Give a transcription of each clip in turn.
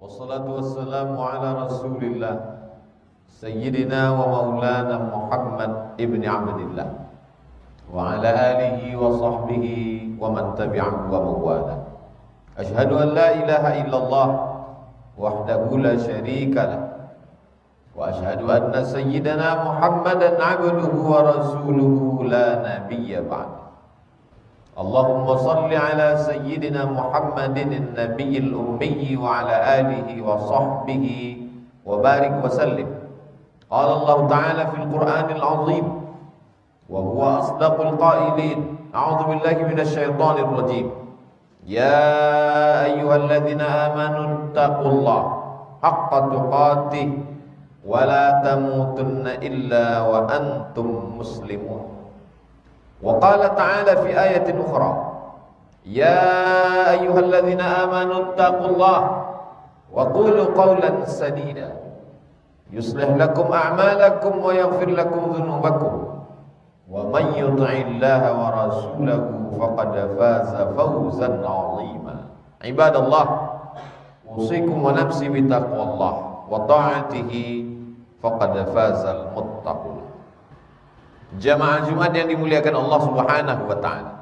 Wassalatu wassalamu ala rasulillah Sayyidina wa maulana Muhammad ibn Abdillah wa ala alihi wa sahbihi wa man tabi'ahu wa mawala. Ashhadu an la ilaha illallah wahdahu la syarika lah wa ashhadu anna sayyidana Muhammadan abduhu wa rasuluhu la nabiyya ba'd. Allahumma salli ala sayyidina Muhammadin an-nabiyil ummi wa ala alihi wa sahbihi wa barik wa sallim. Qala Allah ta'ala fil Qur'anil 'azim wa huwa asdaqul qailin. A'udzu billahi minasy syaithanir rajim. Ya ayyuhalladzina amanu taqullaha haqqa tuqatih wa la tamutunna illa wa antum muslimun. Wa qala ta'ala fi ayatin ukhra, ya ayyuhalladzina amanu taqullaha wa qulu qawlan sadida yuslih lakum a'malakum wa yaghfir lakum dhunubakum wa man yuti'illaha wa rasulahu faqad faza fawzan 'azima. Ibadallah, usikum wa nafsi bi taqwallah wa ta'atihi faqad fazal muttaqun. Jamaah Jumat yang dimuliakan Allah Subhanahu wa ta'ala,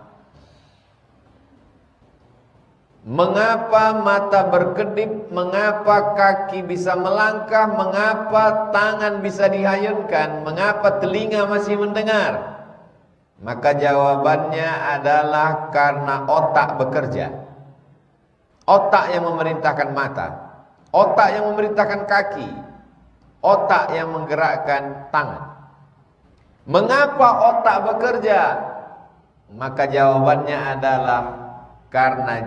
mengapa mata berkedip, mengapa kaki bisa melangkah, mengapa tangan bisa dihayunkan, mengapa telinga masih mendengar? Maka jawabannya adalah karena otak bekerja. Otak yang memerintahkan mata, otak yang memerintahkan kaki, otak yang menggerakkan tangan. Mengapa otak bekerja? Maka jawabannya adalah karena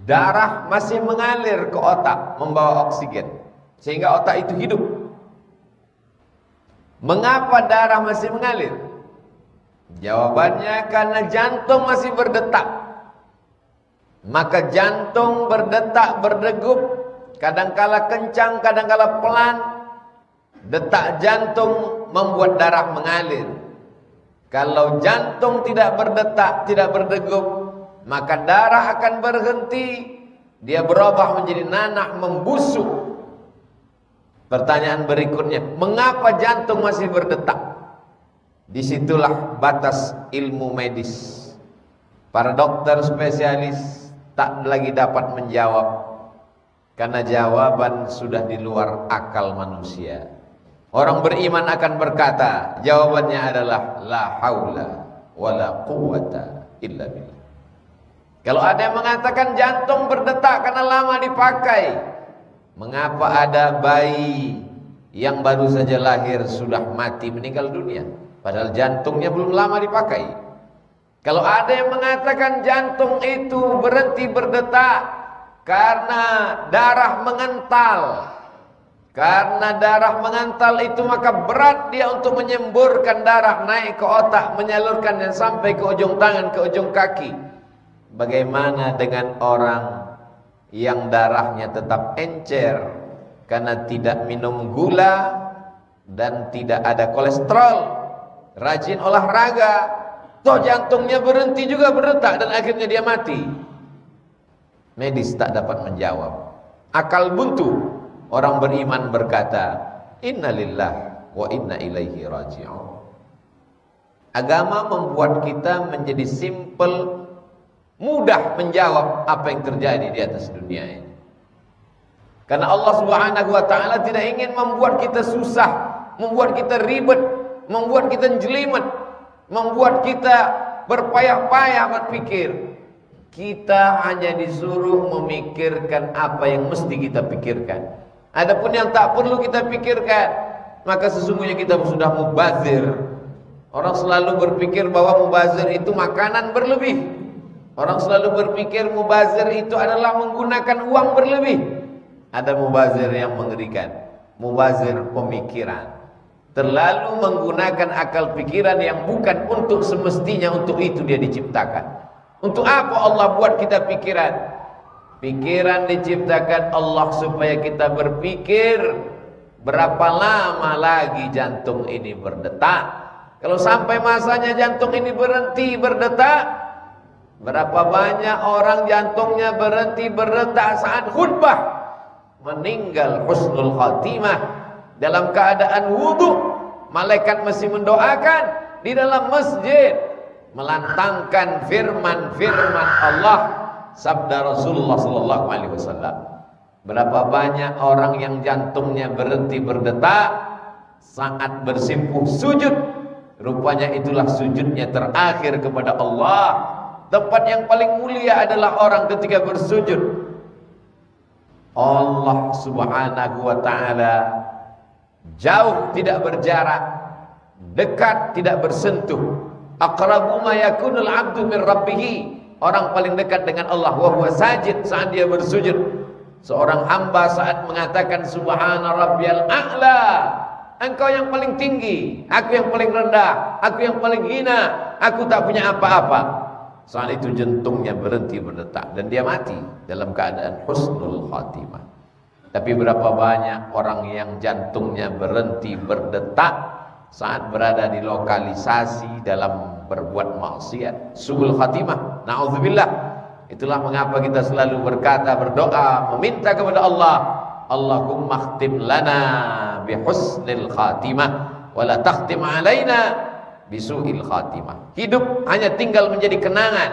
darah masih mengalir ke otak membawa oksigen sehingga otak itu hidup. Mengapa darah masih mengalir? Jawabannya karena jantung masih berdetak. Maka jantung berdetak, berdegup, kadangkala kencang, kadangkala pelan. Detak jantung membuat darah mengalir. Kalau jantung tidak berdetak, tidak berdegup, maka darah akan berhenti. Dia berubah menjadi nanah, membusuk. Pertanyaan berikutnya, mengapa jantung masih berdetak? Disitulah batas ilmu medis. Para dokter spesialis tak lagi dapat menjawab, karena jawaban sudah di luar akal manusia. Orang beriman akan berkata, jawabannya adalah la haula wala quwata illa billah. Kalau ada yang mengatakan jantung berdetak karena lama dipakai, mengapa ada bayi yang baru saja lahir sudah mati, meninggal dunia, padahal jantungnya belum lama dipakai? Kalau ada yang mengatakan jantung itu berhenti berdetak karena darah mengental, karena darah mengental itu maka berat dia untuk menyemburkan darah naik ke otak, menyalurkannya sampai ke ujung tangan, ke ujung kaki. Bagaimana dengan orang yang darahnya tetap encer karena tidak minum gula dan tidak ada kolesterol, rajin olahraga, toh jantungnya berhenti juga berdetak dan akhirnya dia mati? Medis tak dapat menjawab. Akal buntu. Orang beriman berkata, innalillah wa inna ilaihi raji'un. Agama membuat kita menjadi simple, mudah menjawab apa yang terjadi di atas dunia ini. Karena Allah Subhanahu wa ta'ala tidak ingin membuat kita susah, membuat kita ribet, membuat kita jelimet, membuat kita berpayah-payah berpikir. Kita hanya disuruh memikirkan apa yang mesti kita pikirkan. Adapun yang tak perlu kita pikirkan, maka sesungguhnya kita sudah mubazir. Orang selalu berpikir bahwa mubazir itu makanan berlebih. Orang selalu berpikir mubazir itu adalah menggunakan uang berlebih. Ada mubazir yang mengerikan, mubazir pemikiran. Terlalu menggunakan akal pikiran yang bukan untuk semestinya untuk itu dia diciptakan. Untuk apa Allah buat kita pikiran? Pikiran diciptakan Allah supaya kita berpikir berapa lama lagi jantung ini berdetak. Kalau sampai masanya jantung ini berhenti berdetak, berapa banyak orang jantungnya berhenti berdetak saat khutbah. meninggal husnul khatimah dalam keadaan wudu, malaikat masih mendoakan di dalam masjid, melantangkan firman-firman Allah, sabda Rasulullah sallallahu alaihi wasallam. Berapa banyak orang yang jantungnya berhenti berdetak saat bersimpuh sujud. Rupanya itulah sujudnya terakhir kepada Allah. Tempat yang paling mulia adalah orang ketika bersujud. Allah subhanahu wa ta'ala jauh tidak berjarak, dekat tidak bersentuh. Aqrabu ma yakunul abdu min rabbih. Orang paling dekat dengan Allah wa huwa sajid, saat dia bersujud. Seorang hamba saat mengatakan subhana rabbiyal a'la, engkau yang paling tinggi, aku yang paling rendah, aku yang paling hina, aku tak punya apa-apa. Saat itu jantungnya berhenti berdetak dan dia mati dalam keadaan husnul khatimah. Tapi berapa banyak orang yang jantungnya berhenti berdetak saat berada di lokalisasi dalam berbuat maksiat, suul khatimah, na'udzubillah. Itulah mengapa kita selalu berkata, berdoa, meminta kepada Allah, Allahumma khtim lana bihusnil khatimah wa la takhtim alaina bisu'il khatimah. Hidup hanya tinggal menjadi kenangan.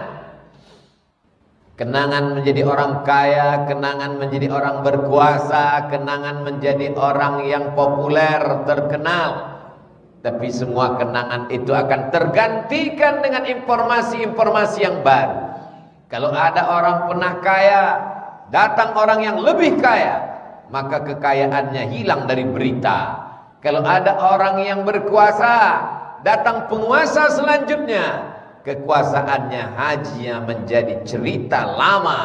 Kenangan menjadi orang kaya, kenangan menjadi orang berkuasa, kenangan menjadi orang yang populer, terkenal. Tapi semua kenangan itu akan tergantikan dengan informasi-informasi yang baru. Kalau ada orang pernah kaya, datang orang yang lebih kaya, maka kekayaannya hilang dari berita. Kalau ada orang yang berkuasa, datang penguasa selanjutnya, kekuasaannya hanya menjadi cerita lama.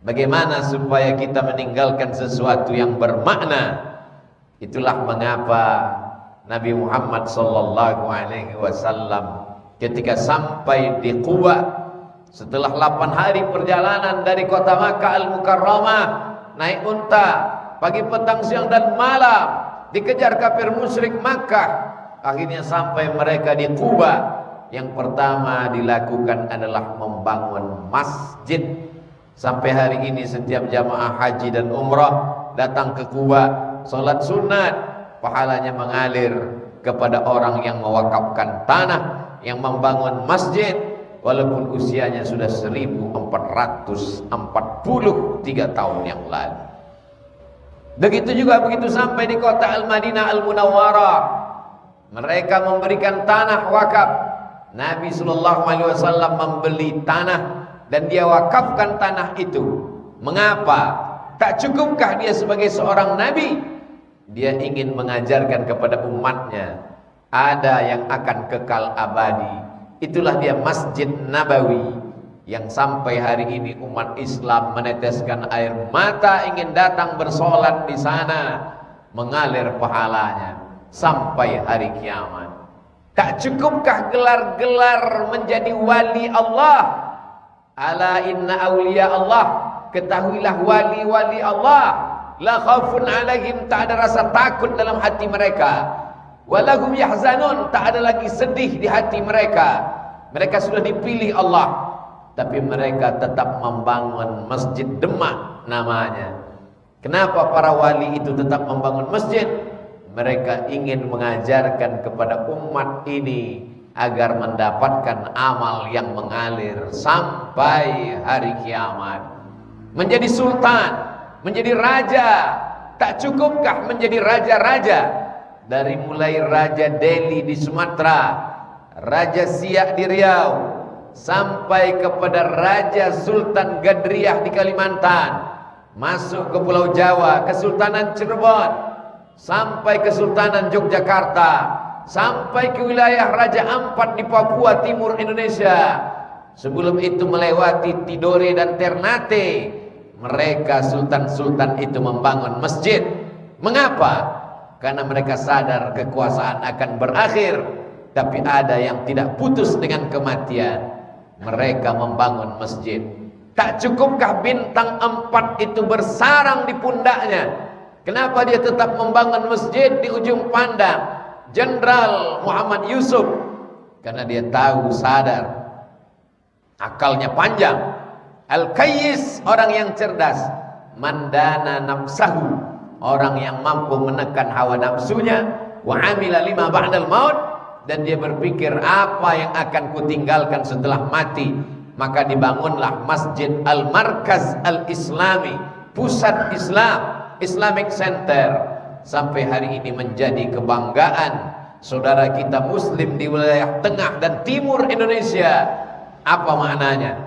Bagaimana supaya kita meninggalkan sesuatu yang bermakna? Itulah mengapa Nabi Muhammad sallallahu alaihi wasallam ketika sampai di Quba, setelah 8 hari perjalanan dari kota Makkah Al-Mukarramah, naik unta pagi, petang, siang dan malam, dikejar kafir musyrik Makkah. Akhirnya sampai mereka di Quba. Yang pertama dilakukan adalah membangun masjid. Sampai hari ini setiap jamaah haji dan umrah datang ke Quba, salat sunat, pahalanya mengalir kepada orang yang mewakafkan tanah, yang membangun masjid, walaupun usianya sudah 1443 tahun yang lalu. Begitu juga begitu sampai di kota Al-Madinah Al-Munawwarah, mereka memberikan tanah wakaf. Nabi sallallahu alaihi wasallam membeli tanah dan dia wakafkan tanah itu. Mengapa? Tak cukupkah dia sebagai seorang nabi? Dia ingin mengajarkan kepada umatnya ada yang akan kekal abadi. Itulah dia Masjid Nabawi yang sampai hari ini umat Islam meneteskan air mata ingin datang bersolat di sana, mengalir pahalanya sampai hari kiamat. Tak cukupkah gelar-gelar menjadi wali Allah? Ala inna awliya Allah, ketahuilah wali-wali Allah la khaufun alaihim, tak ada rasa takut dalam hati mereka, walahum yahzanun, tak ada lagi sedih di hati mereka. Mereka sudah dipilih Allah, tapi mereka tetap membangun Masjid Demak namanya. Kenapa para wali itu tetap membangun masjid? Mereka ingin mengajarkan kepada umat ini agar mendapatkan amal yang mengalir sampai hari kiamat. Menjadi sultan, menjadi raja, tak cukupkah menjadi raja-raja? Dari mulai Raja Delhi di Sumatera, Raja Siak di Riau, sampai kepada Raja Sultan Gadriah di Kalimantan, masuk ke Pulau Jawa, Kesultanan Cirebon, sampai Kesultanan Yogyakarta, sampai ke wilayah Raja Ampat di Papua Timur Indonesia. Sebelum itu melewati Tidore dan Ternate, mereka sultan-sultan itu membangun masjid. Mengapa? Karena mereka sadar kekuasaan akan berakhir, tapi ada yang tidak putus dengan kematian. Mereka membangun masjid. Tak cukupkah bintang 4 itu bersarang di pundaknya? Kenapa dia tetap membangun masjid di ujung pandang? Jenderal Muhammad Yusuf, karena dia tahu, sadar, akalnya panjang. Al-Qayyis, orang yang cerdas, mandana nafsahu, orang yang mampu menekan hawa nafsunya, wa amila lima ba'dal maut, dan dia berpikir apa yang akan kutinggalkan setelah mati. Maka dibangunlah Masjid Al-Markaz Al-Islami, pusat Islam, Islamic Center, sampai hari ini menjadi kebanggaan saudara kita muslim di wilayah tengah dan timur Indonesia. Apa maknanya?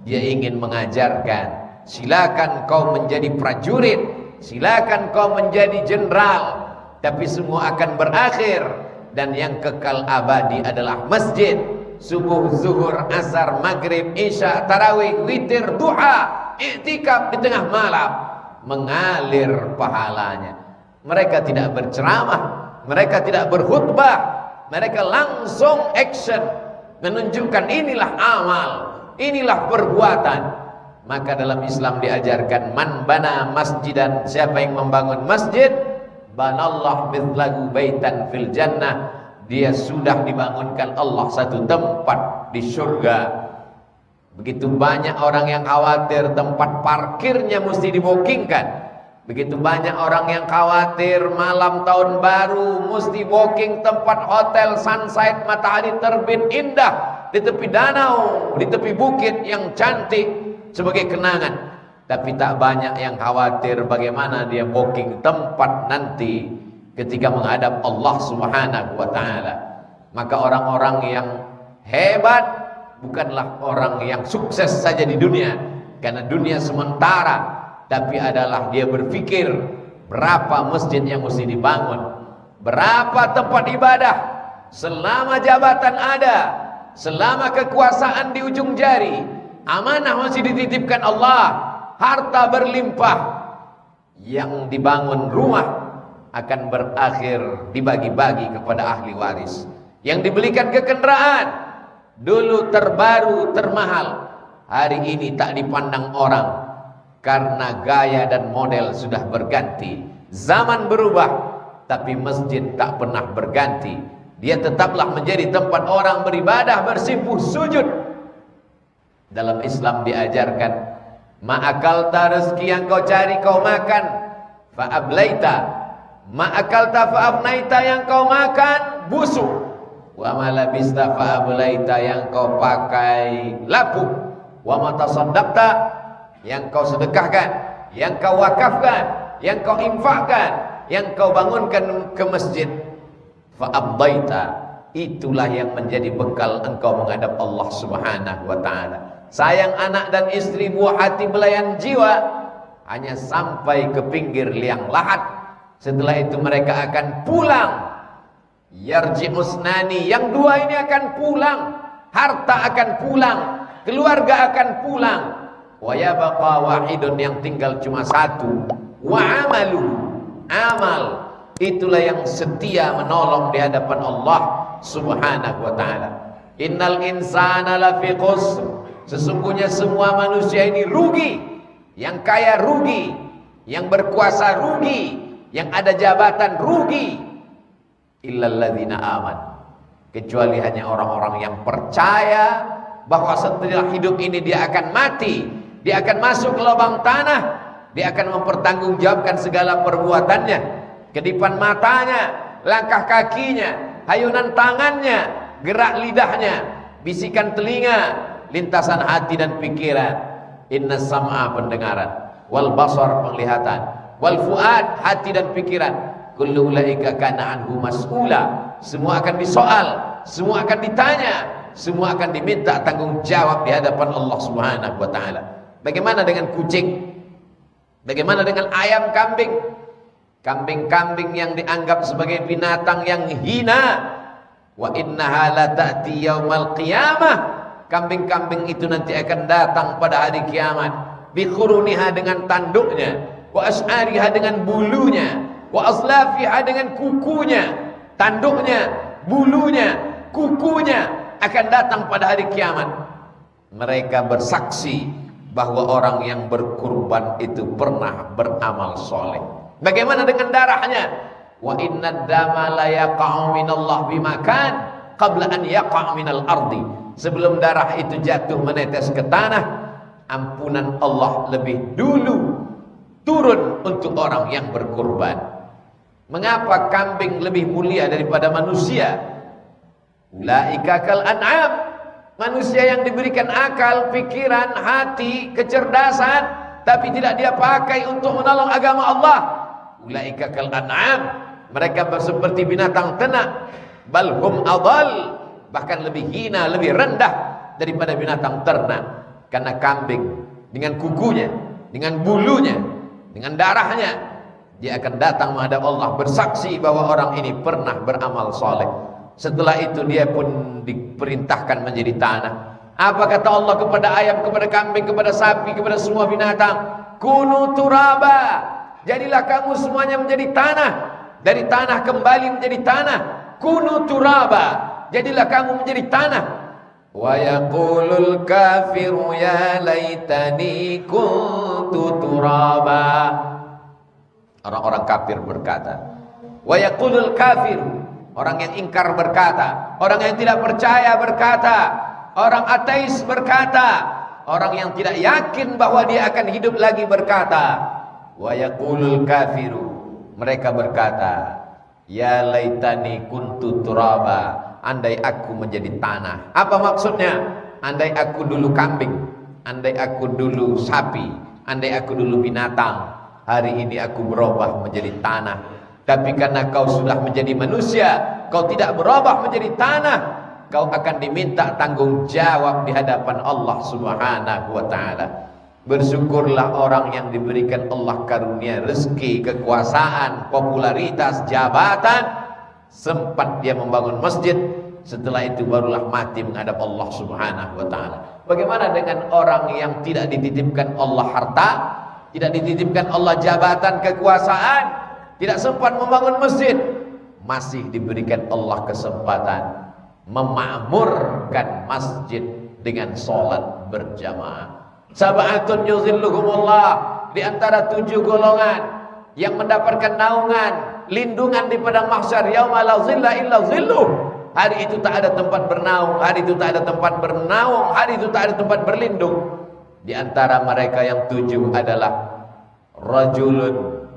Dia ingin mengajarkan, silakan kau menjadi prajurit, silakan kau menjadi jenderal, tapi semua akan berakhir, dan yang kekal abadi adalah masjid. Subuh, zuhur, asar, maghrib, isya, tarawih, witir, duha, iktikaf di tengah malam, mengalir pahalanya. Mereka tidak berceramah, mereka tidak berkhutbah, mereka langsung action, menunjukkan inilah amal, inilah perbuatan. Maka dalam Islam diajarkan, man bana masjidan, siapa yang membangun masjid, banallah mithlahu baitan fil jannah, dia sudah dibangunkan Allah satu tempat di surga. Begitu banyak orang yang khawatir tempat parkirnya mesti dibokingkan. Begitu banyak orang yang khawatir malam tahun baru mesti booking tempat hotel sunset matahari terbit indah di tepi danau, di tepi bukit yang cantik sebagai kenangan. Tapi tak banyak yang khawatir bagaimana dia booking tempat nanti ketika menghadap Allah Subhanahu wa ta'ala. Maka orang-orang yang hebat bukanlah orang yang sukses saja di dunia, karena dunia sementara, tapi adalah dia berpikir berapa masjid yang mesti dibangun, berapa tempat ibadah, selama jabatan ada, selama kekuasaan di ujung jari, amanah masih dititipkan Allah, harta berlimpah, yang dibangun rumah akan berakhir dibagi-bagi kepada ahli waris, yang dibelikan ke kendaraan dulu terbaru termahal, hari ini tak dipandang orang karena gaya dan model sudah berganti. Zaman berubah, tapi masjid tak pernah berganti. Dia tetaplah menjadi tempat orang beribadah, bersimpuh sujud. Dalam Islam diajarkan, ma'akalta rezeki yang kau cari kau makan, fa'ablaita, ma'akalta fa'abnaita, yang kau makan busuk, wa malabista fa'ablaita, yang kau pakai lapuk, wa matasaddaqta, yang kau sedekahkan, yang kau wakafkan, yang kau infakkan, yang kau bangunkan ke masjid, fa'abdaita, itulah yang menjadi bekal engkau menghadap Allah Subhanahu wa ta'ala. Sayang anak dan istri, buah hati, belayan jiwa, hanya sampai ke pinggir liang lahat. Setelah itu mereka akan pulang. Yarji'usnani, yang dua ini akan pulang, harta akan pulang, keluarga akan pulang. Wa yabqa wahidun, yang tinggal cuma satu. Wa amalu, amal, itulah yang setia menolong di hadapan Allah Subhanahu wa ta'ala. Innal insana lafi khusr, sesungguhnya semua manusia ini rugi. Yang kaya rugi, yang berkuasa rugi, yang ada jabatan rugi. Illal ladzina aman, kecuali hanya orang-orang yang percaya bahwa setelah hidup ini dia akan mati, dia akan masuk ke lubang tanah, dia akan mempertanggungjawabkan segala perbuatannya, kedipan matanya, langkah kakinya, hayunan tangannya, gerak lidahnya, bisikan telinga, lintasan hati dan pikiran. Inna sam'a, pendengaran, wal basar, penglihatan, wal fuad, hati dan pikiran, kullu ulaika kana anhu mas'ula, semua akan disoal, semua akan ditanya, semua akan diminta tanggung jawab di hadapan Allah Subhanahu wa ta'ala. Bagaimana dengan kucing? Bagaimana dengan ayam, kambing? Kambing-kambing yang dianggap sebagai binatang yang hina. Wa innaha la ta'ti yaumal qiyamah, kambing-kambing itu nanti akan datang pada hari kiamat. Bi khuruniha, dengan tanduknya, wa as'ariha, dengan bulunya, wa aslafiha, dengan kukunya. Tanduknya, bulunya, kukunya akan datang pada hari kiamat. Mereka bersaksi bahwa orang yang berkurban itu pernah beramal soleh. Bagaimana dengan darahnya? Wa inna dama la yaqa'u minallah bimakan qabla an yaqa' minal ardi, sebelum darah itu jatuh menetes ke tanah, ampunan Allah lebih dulu turun untuk orang yang berkurban. Mengapa kambing lebih mulia daripada manusia? Ulaika kal an'am. Manusia yang diberikan akal, pikiran, hati, kecerdasan, tapi tidak dia pakai untuk menolong agama Allah. Ulaika kal an'am. Mereka seperti binatang ternak. Bal hum adall. Bahkan lebih hina, lebih rendah daripada binatang ternak. Karena kambing dengan kukunya, dengan bulunya, dengan darahnya, dia akan datang menghadap Allah bersaksi bahwa orang ini pernah beramal soleh. Setelah itu dia pun diperintahkan menjadi tanah. Apa kata Allah kepada ayam, kepada kambing, kepada sapi, kepada semua binatang? Kunu turaba. Jadilah kamu semuanya menjadi tanah. Dari tanah kembali menjadi tanah. Kunu turaba. Jadilah kamu menjadi tanah. Wa yaqulul kafiru ya laitani kuntu turaba. Orang-orang kafir berkata. Wa yaqulul kafiru. Orang yang ingkar berkata, orang yang tidak percaya berkata, orang ateis berkata, orang yang tidak yakin bahwa dia akan hidup lagi berkata, wa yaqulul kafiru, mereka berkata, ya laitani kuntu turaba, andai aku menjadi tanah. Apa maksudnya? Andai aku dulu kambing, andai aku dulu sapi, andai aku dulu binatang, hari ini aku berubah menjadi tanah. Tapi karena kau sudah menjadi manusia, kau tidak berubah menjadi tanah, kau akan diminta tanggung jawab di hadapan Allah Subhanahu wa ta'ala. Bersyukurlah orang yang diberikan Allah karunia rezeki, kekuasaan, popularitas, jabatan, sempat dia membangun masjid, setelah itu barulah mati menghadap Allah Subhanahu wa ta'ala. Bagaimana dengan orang yang tidak dititipkan Allah harta, tidak dititipkan Allah jabatan, kekuasaan, tidak sempat membangun masjid, masih diberikan Allah kesempatan memakmurkan masjid dengan sholat berjamaah. Sab'atun yuzilluhumullah, di antara 7 golongan yang mendapatkan naungan, lindungan di padang mahsyar, yauma la zilla illa zilluh. Hari itu tak ada tempat bernaung, hari itu tak ada tempat bernaung, hari itu tak ada tempat berlindung. Di antara mereka yang 7 adalah rajulun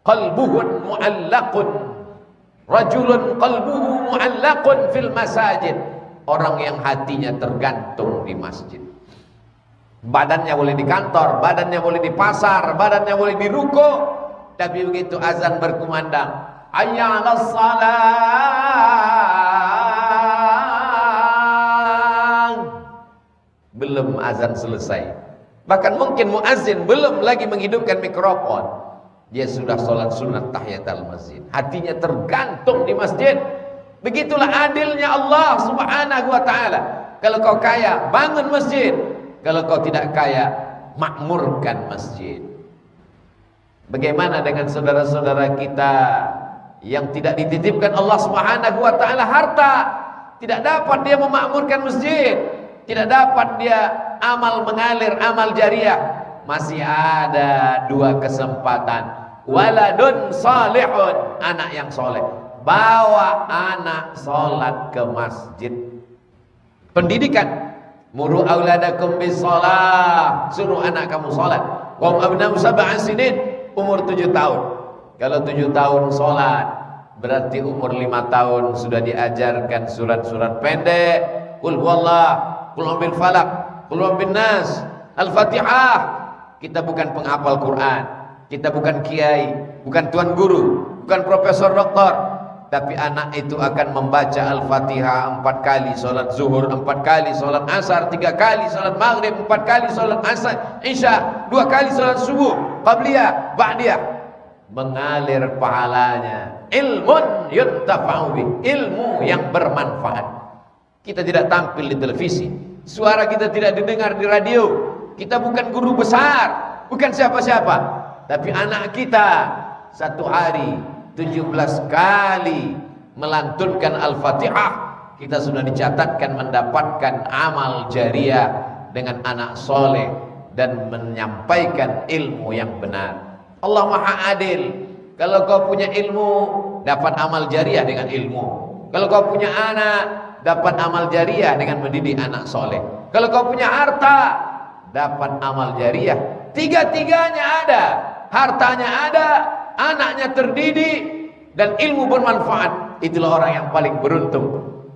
qalbuhun mu'allaqun, rajulun qalbuhu mu'allaqun fil masajid, orang yang hatinya tergantung di masjid. Badannya boleh di kantor, badannya boleh di pasar, badannya boleh di ruko, tapi begitu azan berkumandang, hayya 'alas salat, belum azan selesai, bahkan mungkin muazzin belum lagi menghidupkan mikrofon, dia sudah sholat sunat tahiyatul masjid. Hatinya tergantung di masjid. Begitulah adilnya Allah Subhanahu wa ta'ala. Kalau kau kaya, bangun masjid. Kalau kau tidak kaya, makmurkan masjid. Bagaimana dengan saudara-saudara kita yang tidak dititipkan Allah Subhanahu wa ta'ala harta? Tidak dapat dia memakmurkan masjid, tidak dapat dia amal mengalir, amal jariah. Masih ada 2 kesempatan. Waladun salihun, anak yang soleh. Bawa anak sholat ke masjid. Pendidikan, muru auladakum bis shalah, suruh anak kamu sholat. Wa abna'u sab'a sinin, umur 7 tahun. Kalau 7 tahun sholat, berarti umur 5 tahun sudah diajarkan surat-surat pendek. Qul huwallah, qul bil falaq, qul bin nas, al-fatihah. Kita bukan penghafal Quran, kita bukan kiai, bukan tuan guru, bukan profesor doktor, tapi anak itu akan membaca Al-Fatihah 4 kali sholat zuhur, 4 kali sholat asar, 3 kali sholat maghrib, 4 kali sholat asar, isya, 2 kali sholat subuh, qabliyah, ba'diyah. Mengalir pahalanya. Ilmun yuntafa'u bih, ilmu yang bermanfaat. Kita tidak tampil di televisi, suara kita tidak didengar di radio. Kita bukan guru besar, bukan siapa-siapa, tapi anak kita 1 hari 17 kali melantunkan Al-Fatihah, kita sudah dicatatkan mendapatkan amal jariah dengan anak soleh dan menyampaikan ilmu yang benar. Allah Maha Adil. Kalau kau punya ilmu, dapat amal jariah dengan ilmu. Kalau kau punya anak, dapat amal jariah dengan mendidik anak soleh. Kalau kau punya harta, dapat amal jariah. Tiga-tiganya ada. hartanya ada, anaknya terdidik, dan ilmu bermanfaat. Itulah orang yang paling beruntung.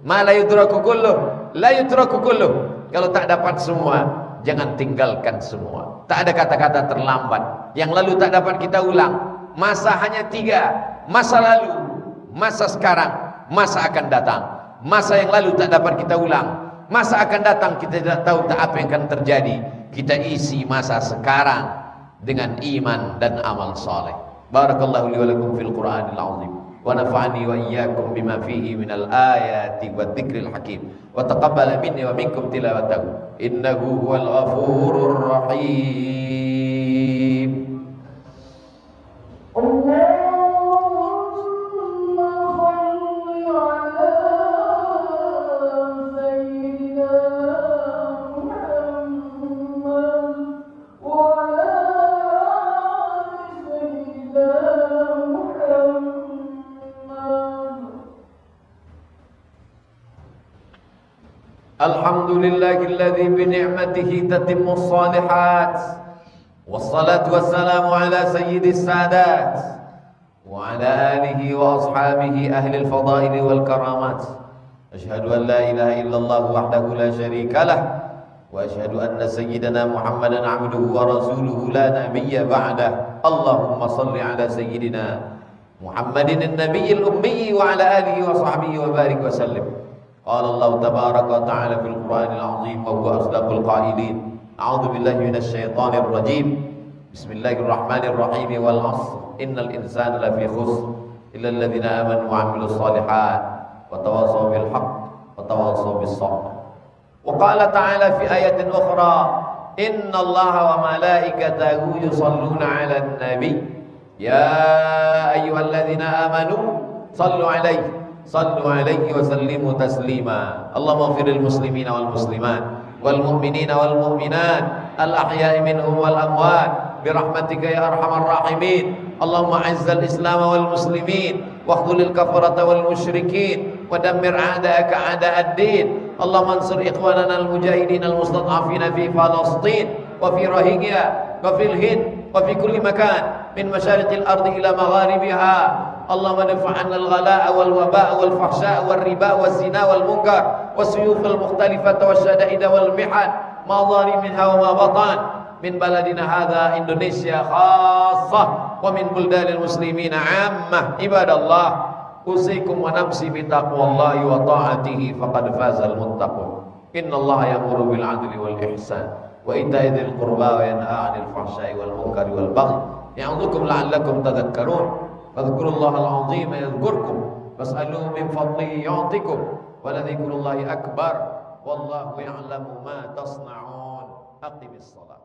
Ma la yudraku kulluh, la yudraku kulluh. Kalau tak dapat semua, jangan tinggalkan semua. Tak ada kata-kata terlambat. Yang lalu tak dapat kita ulang. Masa hanya 3, masa lalu, masa sekarang, masa akan datang. Masa yang lalu tak dapat kita ulang. Masa akan datang kita tidak tahu tak apa yang akan terjadi. Kita isi masa sekarang dengan iman dan amal saleh. Barakallahu li wa lakum fil Qur'anil azim. Wa nafa'ani wa iyyakum bima fihi minal ayati wadh-dhikril hakim. Wa taqabbala minni wa minkum tilawatahu. Innahu huwal ghafurur rahim. Alhamdulillahilladzi bi ni'matihi tatimmus shalihat. Wassalatu wassalamu ala sayyidis sadat wa ala alihi wa ashabihi ahlil fadaili wal karamat. Asyhadu an la ilaha illallah wahdahu la syarika lah wa asyhadu anna sayyidana Muhammadan abduhu wa rasuluhu la nabiyya ba'dah. Allahumma salli ala sayyidina Muhammadin an-nabiyil ummi wa ala alihi wa sahbihi wa barik wa sallim. Qala Allah tabaraka wa ta'ala fil Qur'anil azim wa huwa asdaqul qailin. A'udzu billahi minasy syaithanir rajim. Bismillahirrahmanirrahim. Wal 'ashr innal insana lafi khusr illa alladhina amanu wa 'amilus shalihat wa tawassaw bil haqq wa tawassaw bis sabr. Wa qala ta'ala fi ayatin ukhra, innallaha wa malaikatahu yusholluna 'alan nabi ya ayyuhalladzina amanu sallu 'alaihi wa sallimu taslima. Allahumma ighfiril muslimina wal muslimat wal mu'minina wal mu'minat al ahya'i minhum wal amwat birahmatika ya arhamar rahimin. Allahumma izzal islam wal muslimin wa khudhil kafarata wal musyrikin wa dammir a'da'aka a'da'ad-din. Allahumma ansur ikhwanana al mujahidin al mustad'afina fi Palestin wa fi Rohingya wa fil Hind wa fi kulli makan min masyariqil ardi ila magharibiha. Allahumma dafa'anna al-ghalaa wal wabaa wal fahsyaa wal riba waz zina wal munkar wasuyuf al mukhtalifata wasyada'ida wal mihan ma dhahara minha wa ma batan min baladina hadha Indonesia khassah wa min buldanil muslimina 'ammah. Ibadallah, usikum wa nafsi bi taqwallahi wa ta'atihi faqad fazal muttaqun. Innallaha ya'muru bil 'adli wal ihsan wa ita'i dzil qurba wa yanha 'anil fahsya'i wal munkari wal baghi ya'udzukum la'allakum tadhakkarun. Fadhkurullahal 'azima yadhkurkum was'aluhu min fadlihi yu'tikum wa ladhikrullahi akbar wallahu ya'lamu ma tasna'un. Aqimis shalah.